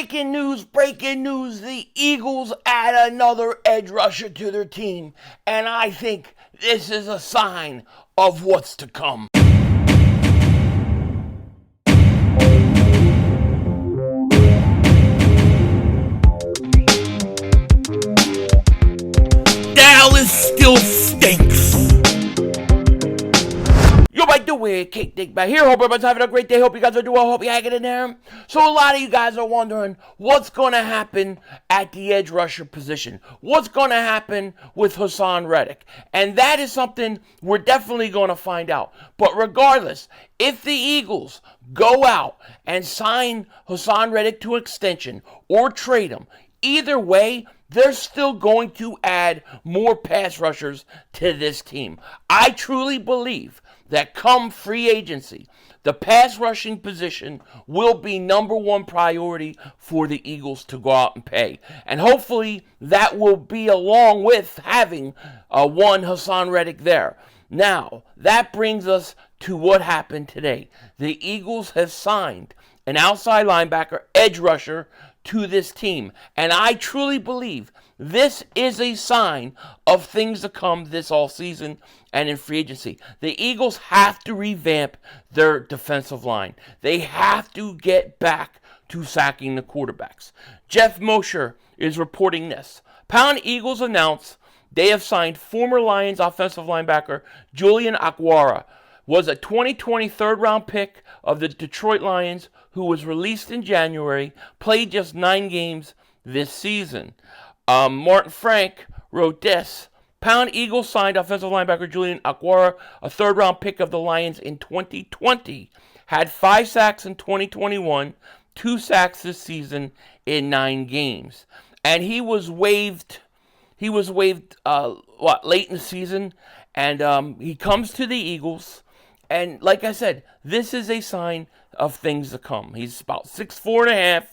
Breaking news, the Eagles add another edge rusher to their team, and I think this is a sign of what's to come. Dallas still stinks. Yo, by the way, Dingbat here. Hope everyone's having a great day. Hope you guys are doing well. Hope you're hanging in there. So a lot of you guys are wondering what's going to happen at the edge rusher position. What's going to happen with Haason Reddick? And that is something we're definitely going to find out. But regardless, if the Eagles go out and sign Haason Reddick to extension or trade him, either way, they're still going to add more pass rushers to this team. I truly believe that come free agency, the pass rushing position will be number one priority for the Eagles to go out and pay. And hopefully that will be along with having one Haason Reddick there. Now, that brings us to what happened today. The Eagles have signed an outside linebacker, edge rusher, to this team. And I truly believe this is a sign of things to come this offseason and in free agency. The Eagles have to revamp their defensive line. They have to get back to sacking the quarterbacks. Jeff Mosher is reporting this. Pound Eagles announced they have signed former Lions offensive linebacker Julian Okwara, was a 2020 third-round pick of the Detroit Lions, who was released in January, played just 9 games this season. Martin Frank wrote this. Pound Eagles signed offensive linebacker Julian Okwara, a third-round pick of the Lions in 2020. Had 5 sacks in 2021, 2 sacks this season in 9 games. And he was waived late in the season, and he comes to the Eagles. And like I said, this is a sign of things to come. He's about 6'4.5",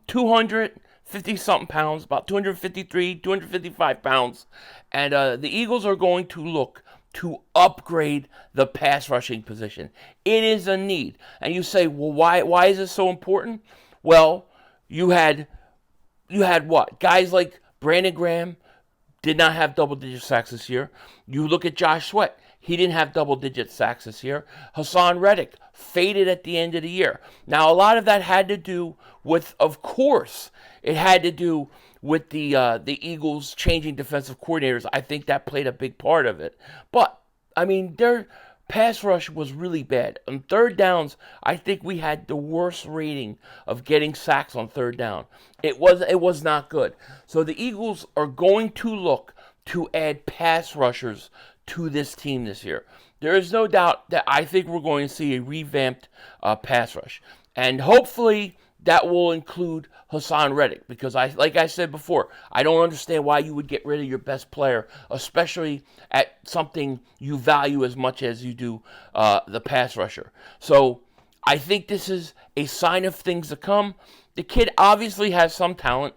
250-something pounds, about 253, 255 pounds. And the Eagles are going to look to upgrade the pass rushing position. It is a need. And you say, well, why is this so important? Well, you had what? Guys like Brandon Graham did not have double-digit sacks this year. You look at Josh Sweat. He didn't have double-digit sacks this year. Haason Reddick faded at the end of the year. Now, a lot of that had to do with, of course, it had to do with the Eagles changing defensive coordinators. I think that played a big part of it. But, I mean, their pass rush was really bad. On third downs, I think we had the worst rating of getting sacks on third down. It was not good. So the Eagles are going to look to add pass rushers to this team this year. There is no doubt that I think we're going to see a revamped pass rush. And hopefully that will include Haason Reddick, because like I said before, I don't understand why you would get rid of your best player, especially at something you value as much as you do the pass rusher. So I think this is a sign of things to come. The kid obviously has some talent.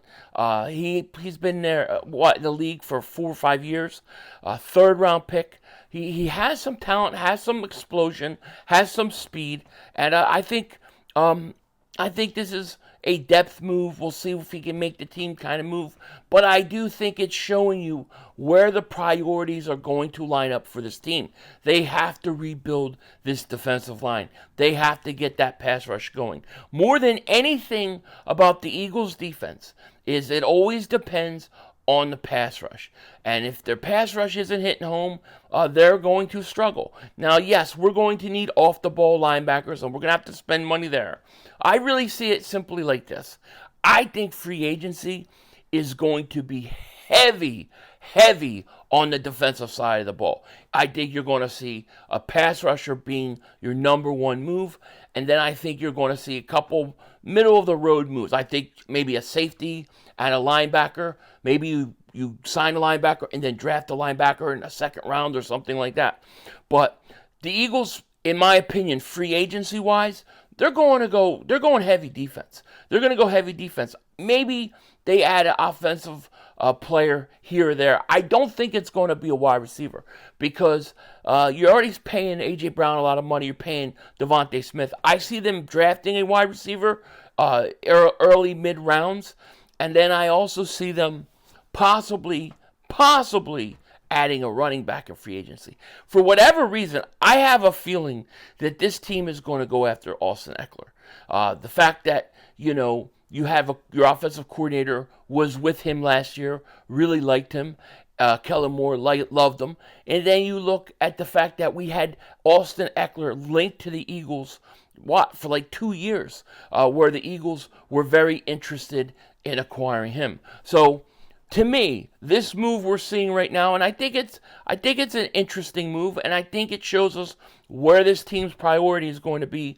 He's been there in the league for 4 or 5 years. Third-round pick. He has some talent, has some explosion, has some speed, and I think this is a depth move. We'll see if he can make the team kind of move. But I do think it's showing you where the priorities are going to line up for this team. They have to rebuild this defensive line. They have to get that pass rush going. More than anything about the Eagles' defense is it always depends on the pass rush. And if their pass rush isn't hitting home, they're going to struggle. Now, yes, we're going to need off-the-ball linebackers, and we're going to have to spend money there. I really see it simply like this. I think free agency is going to be heavy on the defensive side of the ball. I think you're going to see a pass rusher being your number one move, and then I think you're going to see a couple middle-of-the-road moves. I think maybe a safety and a linebacker. Maybe you sign a linebacker and then draft a linebacker in a second round or something like that. But the Eagles, in my opinion, free agency-wise, they're going heavy defense. They're going to go heavy defense. Maybe they add an offensive player here or there. I don't think it's going to be a wide receiver because you're already paying A.J. Brown a lot of money. You're paying Devontae Smith. I see them drafting a wide receiver early mid rounds, and then I also see them possibly adding a running back in free agency. For whatever reason, I have a feeling that this team is going to go after Austin Eckler. The fact that, you have your offensive coordinator was with him last year, really liked him. Kellen Moore loved him. And then you look at the fact that we had Austin Eckler linked to the Eagles, for like 2 years, where the Eagles were very interested in acquiring him. So, to me, this move we're seeing right now, and I think it's an interesting move, and I think it shows us where this team's priority is going to be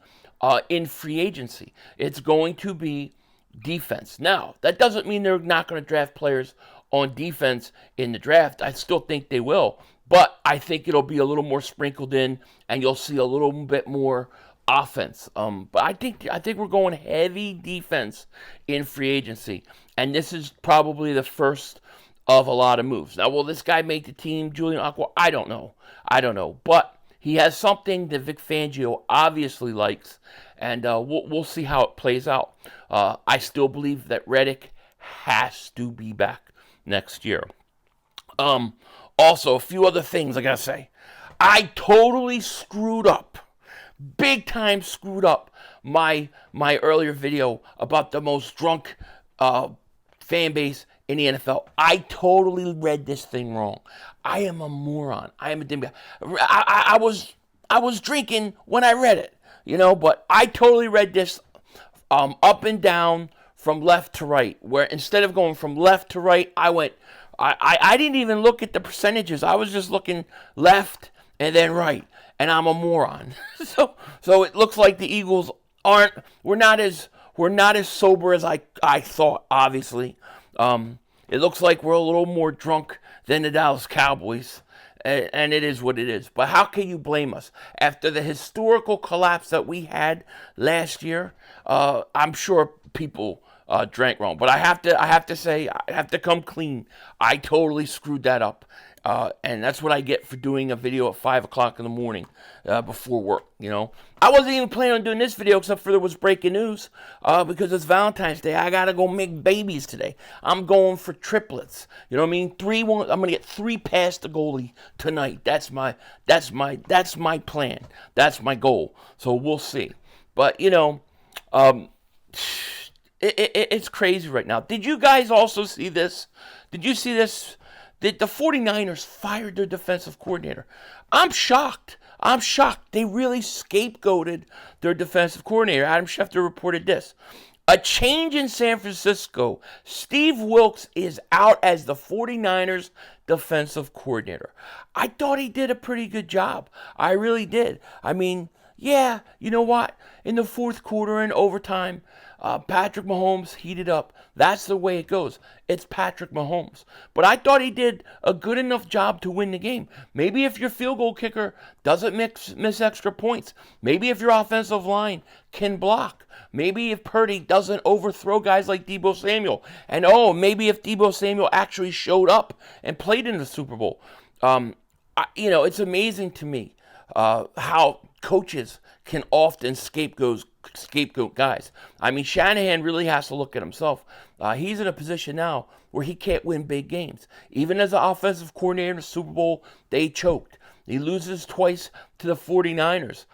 in free agency. It's going to be defense. Now, that doesn't mean they're not going to draft players on defense in the draft. I still think they will, but I think it'll be a little more sprinkled in, and you'll see a little bit more offense. But I think we're going heavy defense in free agency, and this is probably the first of a lot of moves. Now, will this guy make the team, Julian Okwara? I don't know, but he has something that Vic Fangio obviously likes, and we'll see how it plays out. I still believe that Reddick has to be back next year. Also, a few other things I gotta say. I totally screwed up. Big time screwed up my earlier video about the most drunk fan base in the NFL. I totally read this thing wrong. I am a moron. I am a Dingbat. I was drinking when I read it, but I totally read this up and down from left to right, where instead of going from left to right, I didn't even look at the percentages. I was just looking left and then right, and I'm a moron. So it looks like the Eagles we're not as sober as I thought, obviously. It looks like we're a little more drunk than the Dallas Cowboys, and it is what it is. But how can you blame us? After the historical collapse that we had last year, I'm sure people drank wrong. But I have to say, I have to come clean. I totally screwed that up. And that's what I get for doing a video at 5 o'clock in the morning before work, I wasn't even planning on doing this video except for there was breaking news because it's Valentine's Day. I got to go make babies today. I'm going for triplets. You know what I mean? I'm going to get 3 past the goalie tonight. That's my plan. That's my goal. So we'll see. But, it's crazy right now. Did you guys also see this? Did you see this? The 49ers fired their defensive coordinator. I'm shocked. They really scapegoated their defensive coordinator. Adam Schefter reported this. A change in San Francisco. Steve Wilks is out as the 49ers defensive coordinator. I thought he did a pretty good job. I really did. I mean, yeah, you know what? In the fourth quarter and overtime, Patrick Mahomes heated up. That's the way it goes. It's Patrick Mahomes. But I thought he did a good enough job to win the game. Maybe if your field goal kicker doesn't miss extra points. Maybe if your offensive line can block. Maybe if Purdy doesn't overthrow guys like Deebo Samuel. And maybe if Deebo Samuel actually showed up and played in the Super Bowl. It's amazing to me how coaches can often scapegoat guys. I mean, Shanahan really has to look at himself. He's in a position now where he can't win big games. Even as an offensive coordinator in the Super Bowl, they choked. He loses twice to the 49ers.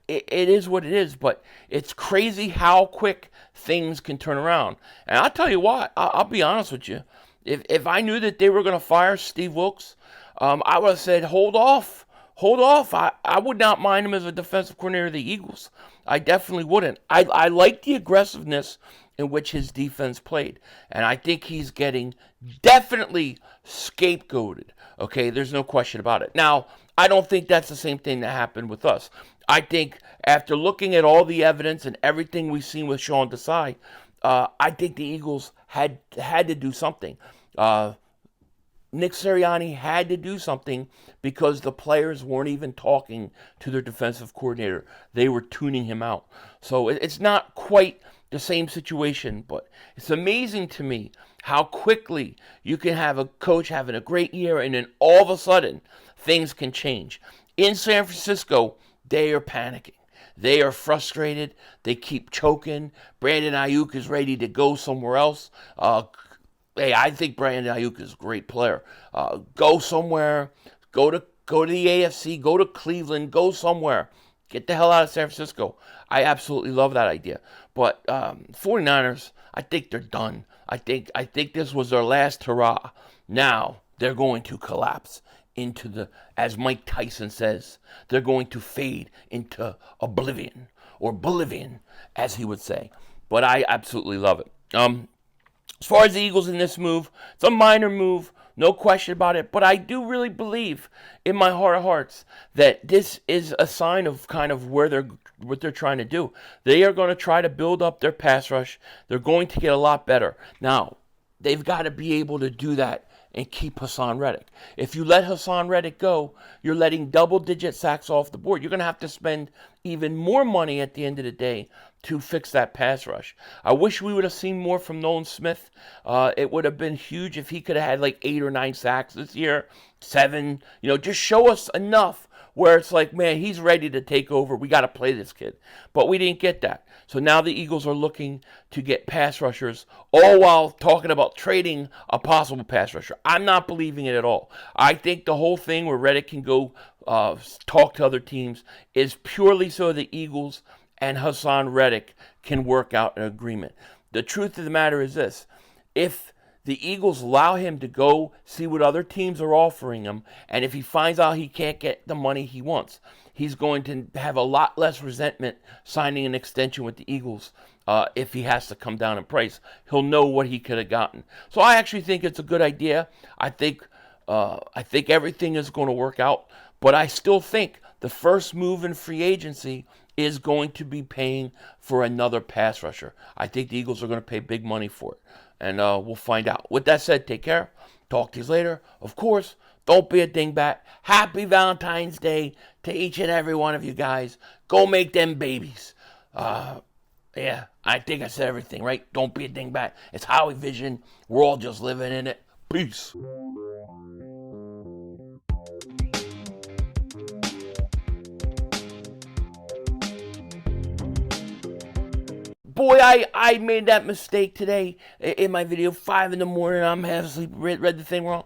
It is what it is, but it's crazy how quick things can turn around. And I'll tell you what, I'll be honest with you. If I knew that they were going to fire Steve Wilks, I would have said, hold off. I would not mind him as a defensive coordinator of the Eagles. I definitely wouldn't. I like the aggressiveness in which his defense played. And I think he's getting definitely scapegoated. Okay, there's no question about it. Now, I don't think that's the same thing that happened with us. I think after looking at all the evidence and everything we've seen with Sean Desai, I think the Eagles had to do something. Nick Sirianni had to do something because the players weren't even talking to their defensive coordinator. They were tuning him out. So it's not quite the same situation, but it's amazing to me how quickly you can have a coach having a great year and then all of a sudden things can change. In San Francisco, they are panicking. They are frustrated. They keep choking. Brandon Ayuk is ready to go somewhere else. Hey, I think Brandon Ayuk is a great player. Go somewhere. Go to the AFC. Go to Cleveland. Go somewhere. Get the hell out of San Francisco. I absolutely love that idea. But 49ers, I think they're done. I think this was their last hurrah. Now they're going to collapse into as Mike Tyson says, they're going to fade into oblivion, or Bolivian, as he would say. But I absolutely love it. As far as the Eagles in this move, it's a minor move, no question about it. But I do really believe in my heart of hearts that this is a sign of kind of what they're trying to do. They are going to try to build up their pass rush. They're going to get a lot better. Now, they've got to be able to do that and keep Haason Reddick. If you let Haason Reddick go, you're letting double-digit sacks off the board. You're going to have to spend even more money at the end of the day to fix that pass rush. I wish we would have seen more from Nolan Smith. It would have been huge if he could have had like 8 or 9 sacks this year, 7. Just show us enough where it's like, man, he's ready to take over. We got to play this kid. But we didn't get that. So now the Eagles are looking to get pass rushers, all while talking about trading a possible pass rusher. I'm not believing it at all. I think the whole thing where Reddick can go talk to other teams is purely so the Eagles and Haason Reddick can work out an agreement. The truth of the matter is this. If the Eagles allow him to go see what other teams are offering him, and if he finds out he can't get the money he wants, he's going to have a lot less resentment signing an extension with the Eagles if he has to come down in price. He'll know what he could have gotten. So I actually think it's a good idea. I think everything is going to work out, but I still think the first move in free agency is going to be paying for another pass rusher. I think the Eagles are going to pay big money for it. And we'll find out. With that said, take care. Talk to you later. Of course, don't be a dingbat. Happy Valentine's Day to each and every one of you guys. Go make them babies. Yeah, I think I said everything, right? Don't be a dingbat. It's Howie Vision. We're all just living in it. Peace. Boy, I made that mistake today in my video. 5 in the morning, I'm half asleep, read the thing wrong.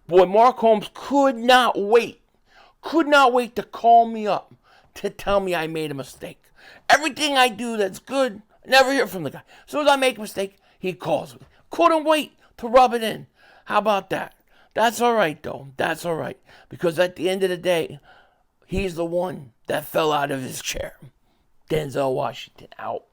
Boy, Mark Holmes could not wait to call me up to tell me I made a mistake. Everything I do that's good, I never hear from the guy. As soon as I make a mistake, he calls me. Couldn't wait to rub it in. How about that? That's all right, though. That's all right. Because at the end of the day, he's the one that fell out of his chair. Denzel Washington out.